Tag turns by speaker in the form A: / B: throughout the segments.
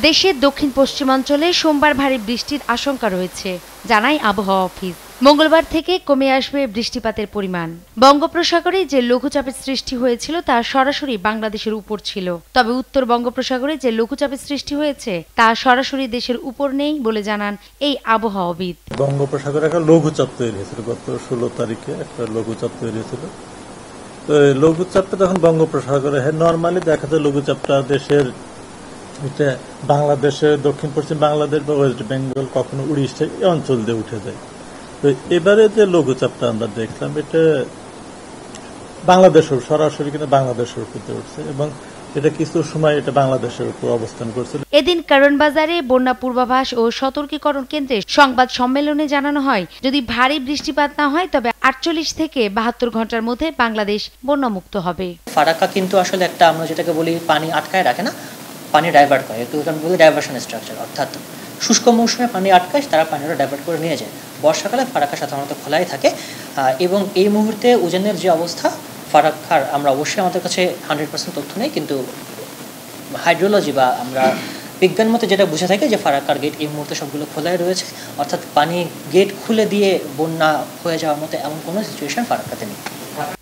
A: দেশের দক্ষিণ পশ্চিমাঞ্চলে সোমবার ভারী বৃষ্টির আশঙ্কা রয়েছে, জানায় আবহাওয়া অফিস। মঙ্গলবার থেকে কমে আসবে বৃষ্টিপাতের পরিমাণ। বঙ্গোপসাগরে যে লঘুচাপের সৃষ্টি হয়েছিল তা সরাসরি বাংলাদেশের উপর ছিল, তবে উত্তর বঙ্গোপসাগরে যে লঘুচাপের সৃষ্টি হয়েছে তা সরাসরি দেশের উপর নেই বলে জানান এই আবহাওয়াবিদ।
B: বঙ্গোপসাগরে একটা লঘুচাপ তৈরি হয়েছিল গত 16 তারিখে, একটা লঘুচাপ তৈরি হয়েছিল। তো লঘুচাপটা যখন বঙ্গোপসাগরে নর্মালি দেখা যায় লঘুচাপটা দেশের বাংলাদেশের দক্ষিণ পশ্চিম বাংলাদেশ বা ওয়েস্ট বেঙ্গল, কখনো উড়িষ্যা এই অঞ্চল দিয়ে উঠে যায়। তো এবারে যে লঘুচাপটা আমরা দেখলাম এটা বাংলাদেশের সরাসরি কিন্তু বাংলাদেশের উপর উঠছে এবং এটা কিছু সময় এটা বাংলাদেশের উপর অবস্থান করছিল।
A: এদিন কারণ বাজারে বন্যা পূর্বাভাস ও সতর্কীকরণ কেন্দ্রে সংবাদ সম্মেলনে জানানো হয়, যদি ভারী বৃষ্টিপাত না হয় তবে 48 থেকে 72 ঘন্টার মধ্যে বাংলাদেশ বন্যামুক্ত হবে।
C: ফারাক্কা কিন্তু আসলে একটা, আমরা যেটাকে বলি পানি আটকায় রাখে না, পানি ডাইভার্ট করে, একটু বলি ডাইভার্সন স্ট্রাকচার, অর্থাৎ শুষ্ক মৌসুমে পানি আটকায়, তারা পানিটা ডাইভার্ট করে নিয়ে যায়। বর্ষাকালে ফারাক্কা সাধারণত খোলাই থাকে এবং এই মুহূর্তে উজানের যে অবস্থা ফারাক্কার, আমরা অবশ্যই আমাদের কাছে 100% তথ্য নেই, কিন্তু হাইড্রোলজি বা আমরা বিজ্ঞান মতে যেটা বুঝে থাকে যে ফারাক্কার গেট এই মুহূর্তে সবগুলো খোলাই রয়েছে, অর্থাৎ পানি গেট খুলে দিয়ে বন্যা হয়ে যাওয়ার মতো এমন কোনো সিচুয়েশন ফারাক্কাতে নেই।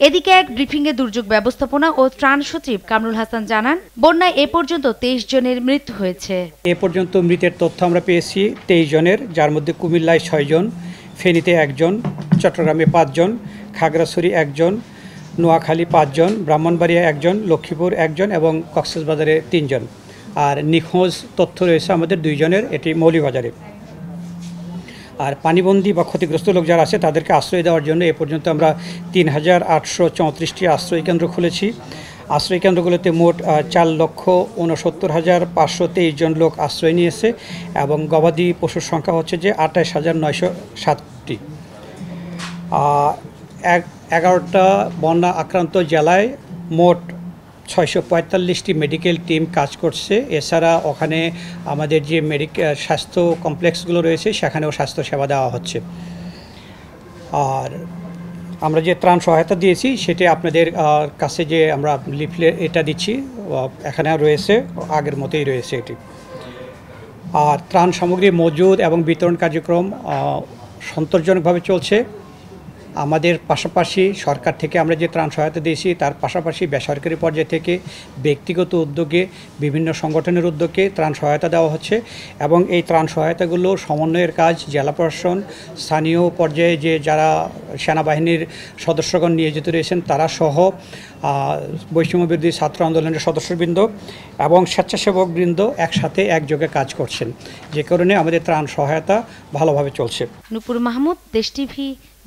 A: এদিকে এক ব্রিফিংয়ে দুর্যোগ ব্যবস্থাপনা ও ত্রাণ সচিব কামরুল হাসান জানান, বন্যায় এ পর্যন্ত 23 জনের মৃত্যু হয়েছে।
D: এ পর্যন্ত মৃতের তথ্য আমরা পেয়েছি 23 জনের, যার মধ্যে কুমিল্লায় 6 জন, ফেনীতে 1 জন, চট্টগ্রামে 5 জন, খাগড়াছড়ি 1 জন, নোয়াখালী 5 জন, ব্রাহ্মণবাড়িয়া 1 জন, লক্ষ্মীপুর 1 জন এবং কক্সবাজারে 3 জন। আর নিখোঁজ তথ্য রয়েছে আমাদের 2 জনের, এটি মৌলভীবাজারে। আর পানিবন্দী বা ক্ষতিগ্রস্ত লোক যারা আছে তাদেরকে আশ্রয় দেওয়ার জন্য এ পর্যন্ত আমরা 3834টি আশ্রয় কেন্দ্র খুলেছি। আশ্রয় কেন্দ্রগুলোতে মোট 4,69,523 জন লোক আশ্রয় নিয়েছে এবং গবাদি পশুর সংখ্যা হচ্ছে যে 28,907টি। 11টা বন্যা আক্রান্ত জেলায় মোট 645টি মেডিকেল টিম কাজ করছে। এছাড়া ওখানে আমাদের যে স্বাস্থ্য কমপ্লেক্সগুলো রয়েছে সেখানেও স্বাস্থ্য সেবা দেওয়া হচ্ছে। আর আমরা যে ত্রাণ সহায়তা দিয়েছি সেটি আপনাদের কাছে যে আমরা লিফলেট এটা দিচ্ছি এখানে রয়েছে, আগের মতোই রয়েছে এটি। আর ত্রাণ সামগ্রী মজুদ এবং বিতরণ কার্যক্রম সন্তোষজনকভাবে চলছে। আমাদের পাশাপাশি সরকার থেকে আমরা যে ত্রাণ সহায়তা দিয়েছি তার পাশাপাশি বেসরকারি পর্যায় থেকে ব্যক্তিগত উদ্যোগে বিভিন্ন সংগঠনের উদ্যোগে ত্রাণ সহায়তা দেওয়া হচ্ছে এবং এই ত্রাণ সহায়তাগুলো সমন্বয়ের কাজ জেলা প্রশাসন, স্থানীয় পর্যায়ে যে যারা সেনাবাহিনীর সদস্যগণ নিয়োজিত রয়েছেন তারা সহ বৈষম্য বিরোধী ছাত্র আন্দোলনের সদস্যবৃন্দ এবং স্বেচ্ছাসেবকবৃন্দ একসাথে একযোগে কাজ করছেন, যে কারণে আমাদের ত্রাণ সহায়তা ভালোভাবে চলছে।
A: নূপুর মাহমুদ, দেশ টিভি,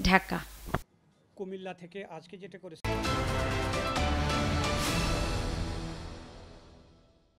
A: ঢাকা।
D: কুমিল্লা থেকে আজকে যেটা করেছে